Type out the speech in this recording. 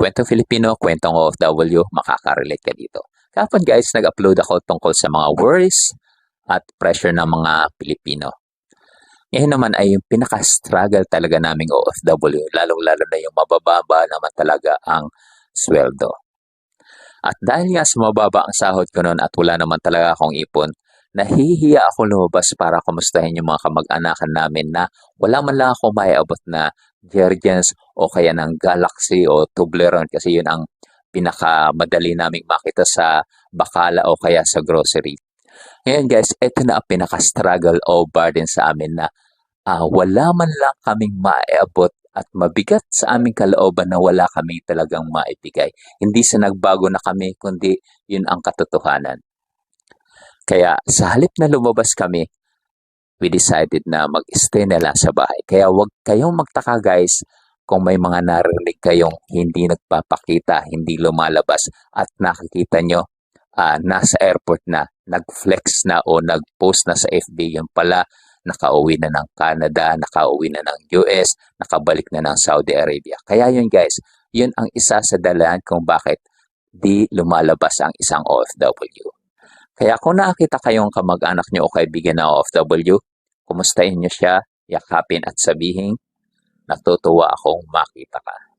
Kwentong Filipino, kwentong OFW, makaka-relate ka dito. Kapag guys, nag-upload ako tungkol sa mga worries at pressure ng mga Pilipino. Ngayon naman ay yung pinaka-struggle talaga naming OFW, lalong-lalo na yung mabababa naman talaga ang sweldo. At dahil nga sa mababa ang sahod ko noon at wala naman talaga akong ipon, nahihiya ako lumabas para kumustahin yung mga kamag-anakan namin na wala man lang ako maiabot na Jergens o kaya ng Galaxy o Toblerone kasi yun ang pinakamadali naming makita sa bakala o kaya sa grocery. Ngayon guys, ito na ang pinaka-struggle o burden sa amin na wala man lang kaming maiabot at mabigat sa aming kalooban na wala kami talagang maibigay. Hindi sa nagbago na kami, kundi yun ang katotohanan. Kaya sa halip na lumabas kami, we decided na mag-stay na lang sa bahay. Kaya huwag kayong magtaka guys kung may mga narinig kayong hindi nagpapakita, hindi lumalabas at nakikita nyo nasa airport na, nag-flex na o nag-post na sa FB. Yun pala, nakauwi na ng Canada, nakauwi na ng US, nakabalik na ng Saudi Arabia. Kaya yun guys, yun ang isa sa dahilan kung bakit di lumalabas ang isang OFW. Kaya kung nakakita kayong kamag-anak nyo o kaibigan na OFW, kumustahin nyo siya, yakapin at sabihin, natutuwa akong makita ka.